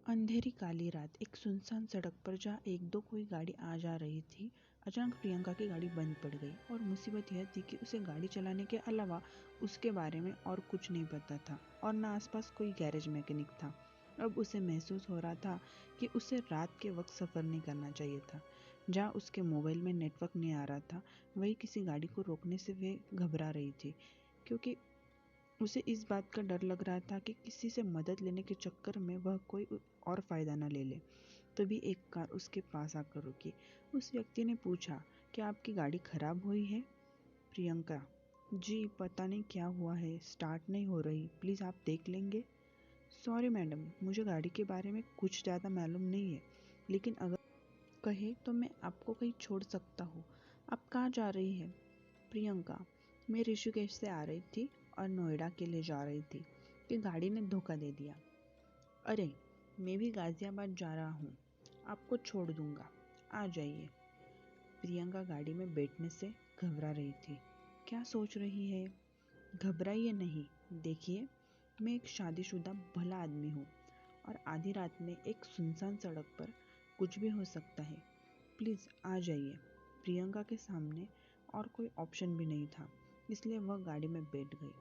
अंधेरी काली रात एक सुनसान सड़क पर जहाँ एक दो कोई गाड़ी आ जा रही थी, अचानक प्रियंका की गाड़ी बंद पड़ गई। और मुसीबत यह थी कि उसे गाड़ी चलाने के अलावा उसके बारे में और कुछ नहीं पता था और न आसपास कोई गैरेज मैकेनिक था। अब उसे महसूस हो रहा था कि उसे रात के वक्त सफ़र नहीं करना चाहिए था। जहाँ उसके मोबाइल में नेटवर्क नहीं आ रहा था, वही किसी गाड़ी को रोकने से वह घबरा रही थी, क्योंकि उसे इस बात का डर लग रहा था कि किसी से मदद लेने के चक्कर में वह कोई और फ़ायदा न ले ले। तभी एक कार उसके पास आकर रुकी। उस व्यक्ति ने पूछा, क्या आपकी गाड़ी खराब हुई है? प्रियंका, जी पता नहीं क्या हुआ है, स्टार्ट नहीं हो रही, प्लीज़ आप देख लेंगे? सॉरी मैडम, मुझे गाड़ी के बारे में कुछ ज़्यादा मालूम नहीं है, लेकिन अगर कहे तो मैं आपको कहीं छोड़ सकता हूँ। आप कहाँ जा रही है? प्रियंका, मैं ऋषिकेश से आ रही थी और नोएडा के लिए जा रही थी कि गाड़ी ने धोखा दे दिया। अरे, मैं भी गाज़ियाबाद जा रहा हूँ, आपको छोड़ दूँगा, आ जाइए। प्रियंका गाड़ी में बैठने से घबरा रही थी। क्या सोच रही है? घबराइए नहीं, देखिए मैं एक शादीशुदा भला आदमी हूँ और आधी रात में एक सुनसान सड़क पर कुछ भी हो सकता है। प्लीज़ आ जाइए। प्रियंका के सामने और कोई ऑप्शन भी नहीं था, इसलिए वह गाड़ी में बैठ गई।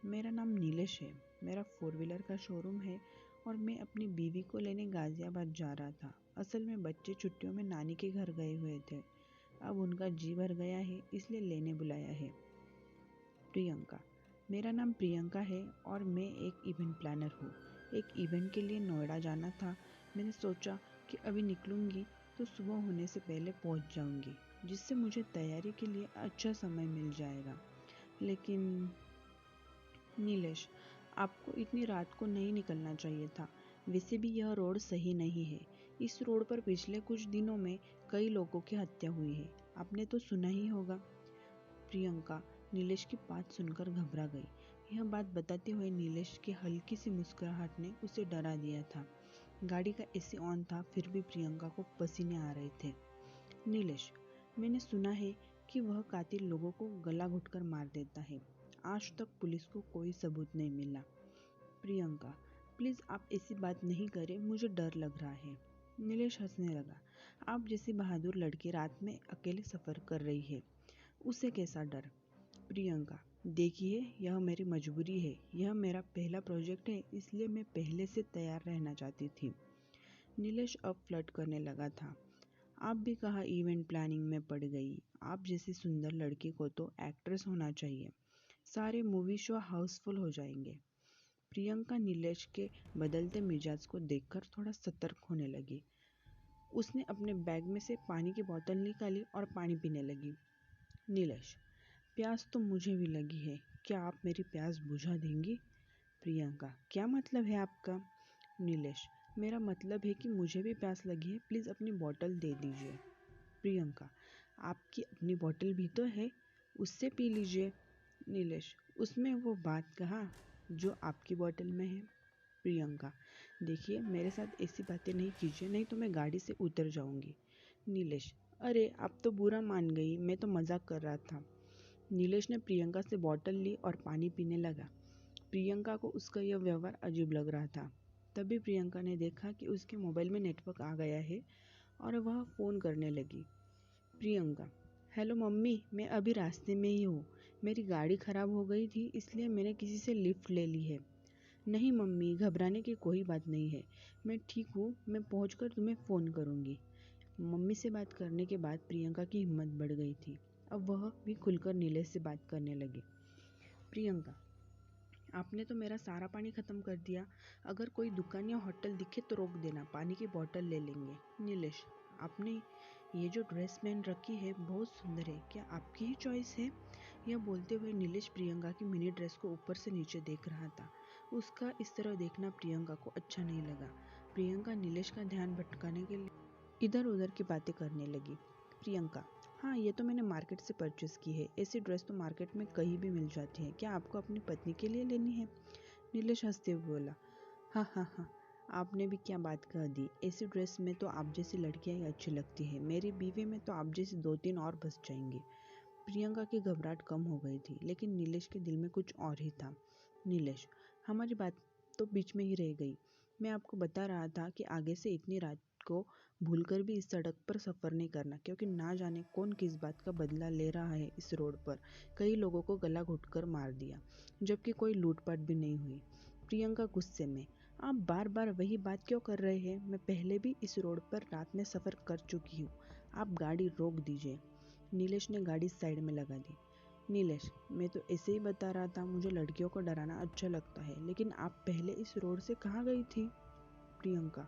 मेरा नाम नीलेश है, मेरा 4 व्हीलर का शोरूम है और मैं अपनी बीवी को लेने गाज़ियाबाद जा रहा था। असल में बच्चे छुट्टियों में नानी के घर गए हुए थे, अब उनका जी भर गया है, इसलिए लेने बुलाया है। प्रियंका, मेरा नाम प्रियंका है और मैं एक इवेंट प्लानर हूँ। एक इवेंट के लिए नोएडा जाना था। मैंने सोचा कि अभी निकलूँगी तो सुबह होने से पहले पहुँच जाऊँगी, जिससे मुझे तैयारी के लिए अच्छा समय मिल जाएगा। लेकिन नीलेश, आपको इतनी रात को नहीं निकलना चाहिए था। वैसे भी यह रोड सही नहीं है। इस रोड पर पिछले कुछ दिनों में कई लोगों की हत्या हुई है, आपने तो सुना ही होगा। प्रियंका नीलेश की बात सुनकर घबरा गई। यह बात बताते हुए नीलेश की हल्की सी मुस्कुराहट ने उसे डरा दिया था। गाड़ी का एसी ऑन था, फिर भी प्रियंका को पसीने आ रहे थे। नीलेश, मैंने सुना है कि वह कातिल लोगों को गला घोटकर मार देता है। आज तक पुलिस को कोई सबूत नहीं मिला। प्रियंका, प्लीज़ आप ऐसी बात नहीं करें, मुझे डर लग रहा है। नीलेश हंसने लगा। आप जैसी बहादुर लड़की रात में अकेले सफ़र कर रही है, उसे कैसा डर? प्रियंका, देखिए यह मेरी मजबूरी है, यह मेरा पहला प्रोजेक्ट है, इसलिए मैं पहले से तैयार रहना चाहती थी। नीलेश अब फ्लर्ट करने लगा था। आप भी कहाँ इवेंट प्लानिंग में पड़ गई? आप जैसी सुंदर लड़की को तो एक्ट्रेस होना चाहिए, सारे मूवी शो हाउसफुल हो जाएंगे। प्रियंका नीलेश के बदलते मिजाज को देखकर थोड़ा सतर्क होने लगी। उसने अपने बैग में से पानी की बोतल निकाली और पानी पीने लगी। नीलेश, प्यास तो मुझे भी लगी है, क्या आप मेरी प्यास बुझा देंगी? प्रियंका, क्या मतलब है आपका? नीलेश, मेरा मतलब है कि मुझे भी प्यास लगी है, प्लीज़ अपनी बोतल दे दीजिए। प्रियंका, आपकी अपनी बोतल भी तो है, उससे पी लीजिए। नीलेश, उसमें वो बात कहाँ जो आपकी बोतल में है। प्रियंका, देखिए मेरे साथ ऐसी बातें नहीं कीजिए, नहीं तो मैं गाड़ी से उतर जाऊंगी। नीलेश, अरे आप तो बुरा मान गई, मैं तो मजाक कर रहा था। नीलेश ने प्रियंका से बोतल ली और पानी पीने लगा। प्रियंका को उसका यह व्यवहार अजीब लग रहा था। तभी प्रियंका ने देखा कि उसके मोबाइल में नेटवर्क आ गया है और वह फ़ोन करने लगी। प्रियंका, हेलो मम्मी, मैं अभी रास्ते में ही हूँ, मेरी गाड़ी ख़राब हो गई थी इसलिए मैंने किसी से लिफ्ट ले ली है। नहीं मम्मी, घबराने की कोई बात नहीं है, मैं ठीक हूँ, मैं पहुँचकर तुम्हें फ़ोन करूँगी। मम्मी से बात करने के बाद प्रियंका की हिम्मत बढ़ गई थी। अब वह भी खुलकर नीलेश से बात करने लगी। प्रियंका, आपने तो मेरा सारा पानी ख़त्म कर दिया, अगर कोई दुकान या होटल दिखे तो रोक देना, पानी की बोतल ले लेंगे। नीलेश, आपने ये जो ड्रेस पहन रखी है बहुत सुंदर है, क्या आपकी ही चॉइस है? यह बोलते हुए नीलेश प्रियंका की मिनी ड्रेस को ऊपर से नीचे देख रहा था। उसका इस तरह देखना प्रियंका को अच्छा नहीं लगा। प्रियंका नीलेश का ध्यान भटकाने के लिए इधर उधर की बातें करने लगी। प्रियंका, हाँ ये तो मैंने मार्केट से परचेस की है, ऐसी ड्रेस तो मार्केट में कहीं भी मिल जाती है, क्या आपको अपनी पत्नी के लिए लेनी है? नीलेश हंसते हुए बोला, हाँ हाँ हाँ, आपने भी क्या बात कह दी, ऐसी ड्रेस में तो आप जैसी लड़कियां ही अच्छी लगती है, मेरी बीवी में तो आप जैसी 2-3 और बस जाएंगी। प्रियंका की घबराहट कम हो गई थी, लेकिन नीलेश के दिल में कुछ और ही था। नीलेश, हमारी बात तो बीच में ही रह गई, मैं आपको बता रहा था कि आगे से इतनी रात को भूलकर भी इस सड़क पर सफ़र नहीं करना, क्योंकि ना जाने कौन किस बात का बदला ले रहा है। इस रोड पर कई लोगों को गला घोंटकर मार दिया, जबकि कोई लूटपाट भी नहीं हुई। प्रियंका गुस्से में, आप बार बार वही बात क्यों कर रहे हैं? मैं पहले भी इस रोड पर रात में सफ़र कर चुकी हूँ। आप गाड़ी रोक दीजिए। नीलेश ने गाड़ी साइड में लगा दी। नीलेश, मैं तो ऐसे ही बता रहा था, मुझे लड़कियों को डराना अच्छा लगता है, लेकिन आप पहले इस रोड से कहाँ गई थी? प्रियंका,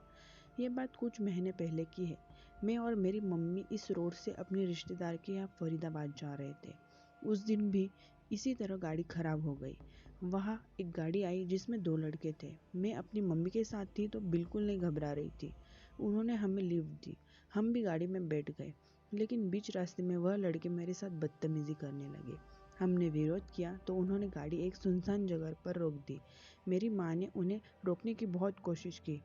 ये बात कुछ महीने पहले की है। मैं और मेरी मम्मी इस रोड से अपने रिश्तेदार के यहाँ फरीदाबाद जा रहे थे। उस दिन भी इसी तरह गाड़ी खराब हो गई। वहाँ एक गाड़ी आई जिसमें 2 लड़के थे। मैं अपनी मम्मी के साथ थी तो बिल्कुल नहीं घबरा रही थी। उन्होंने हमें लिफ्ट दी, हम भी गाड़ी में बैठ गए, लेकिन बीच रास्ते में वह लड़के मेरे साथ बदतमीजी करने लगे। हमने विरोध किया तो उन्होंने गाड़ी एक सुनसान जगह पर रोक दी। मेरी माँ ने उन्हें रोकने की बहुत कोशिश की।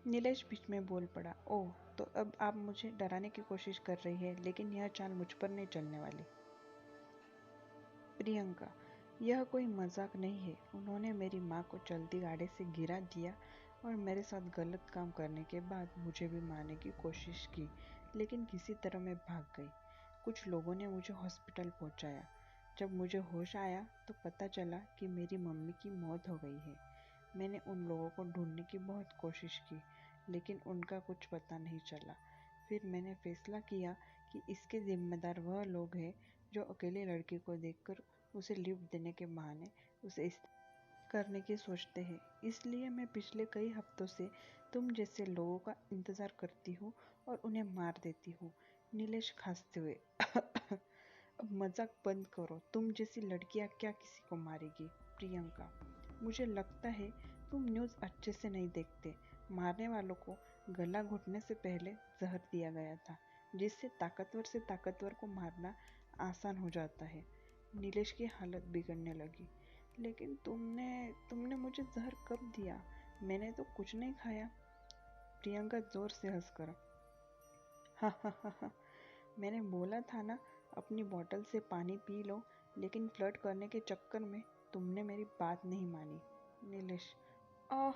नीलेश बीच में बोल पड़ा, ओह, तो अब आप मुझे डराने की कोशिश कर रही है, लेकिन यह चाल मुझ पर नहीं चलने वाली। प्रियंका, यह कोई मजाक नहीं है। उन्होंने मेरी माँ को चलती गाड़ी से गिरा दिया और मेरे साथ गलत काम करने के बाद मुझे भी मारने की कोशिश की, लेकिन किसी तरह मैं भाग गई। कुछ लोगों ने मुझे हॉस्पिटल पहुंचाया। जब मुझे होश आया तो पता चला कि मेरी मम्मी की मौत हो गई है। मैंने उन लोगों को ढूंढने की बहुत कोशिश की, लेकिन उनका कुछ पता नहीं चला। फिर मैंने फैसला किया कि इसके जिम्मेदार वह लोग हैं जो अकेले लड़की को देखकर उसे लिफ्ट देने के बहाने उसे इस करने की सोचते हैं। इसलिए मैं पिछले कई हफ्तों से तुम जैसे लोगों का इंतजार करती हूँ और उन्हें मार देती हूँ। नीलेश खांसते हुए अब मजाक बंद करो, तुम जैसी लड़कियां क्या किसी को मारेगी? प्रियंका, मुझे लगता है तुम न्यूज़ अच्छे से नहीं देखते। मारने वालों को गला घोटने से पहले जहर दिया गया था, जिससे ताकतवर से ताकतवर को मारना आसान हो जाता है। नीलेश की हालत बिगड़ने लगी। लेकिन तुमने तुमने मुझे जहर कब दिया? मैंने तो कुछ नहीं खाया। प्रियंका जोर से हंसकर, हा हा हा हा, मैंने बोला था ना, अपनी बोतल से पानी पी लो, लेकिन फ्लर्ट करने के चक्कर में तुमने मेरी बात नहीं मानी। नीलेश, आह,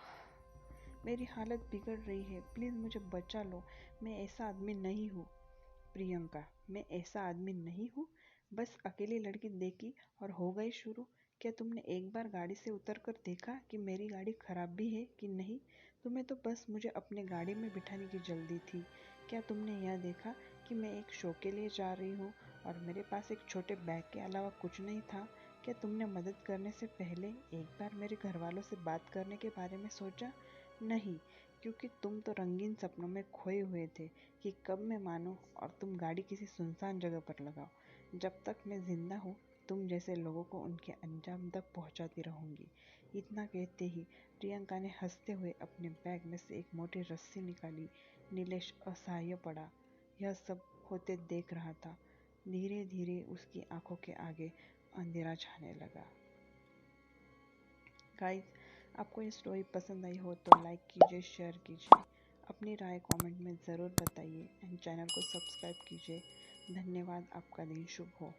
मेरी हालत बिगड़ रही है, प्लीज मुझे बचा लो, मैं ऐसा आदमी नहीं हूँ। प्रियंका, मैं ऐसा आदमी नहीं हूँ? बस अकेली लड़की देखी और हो गई शुरू? क्या तुमने एक बार गाड़ी से उतर कर देखा कि मेरी गाड़ी खराब भी है कि नहीं? तुम्हें तो बस मुझे अपने गाड़ी में बिठाने की जल्दी थी। क्या तुमने यह देखा कि मैं एक शो के लिए जा रही हूँ और मेरे पास एक छोटे बैग के अलावा कुछ नहीं था? क्या तुमने मदद करने से पहले एक बार मेरे घर वालों से बात करने के बारे में सोचा? नहीं, क्योंकि तुम तो रंगीन सपनों में खोए हुए थे कि कब मैं मानूं और तुम गाड़ी किसी सुनसान जगह पर लगाओ। जब तक मैं जिंदा हूँ, तुम जैसे लोगों को उनके अंजाम तक पहुंचाती रहूंगी। इतना कहते ही प्रियंका ने हंसते हुए अपने बैग में से एक मोटी रस्सी निकाली। नीलेश असहाय पड़ा। यह सब होते देख रहा था। धीरे धीरे उसकी आंखों के आगे अंधेरा छाने लगा। गाइस, आपको ये स्टोरी पसंद आई हो तो लाइक कीजिए, शेयर कीजिए, अपनी राय कमेंट में ज़रूर बताइए एंड चैनल को सब्सक्राइब कीजिए। धन्यवाद। आपका दिन शुभ हो।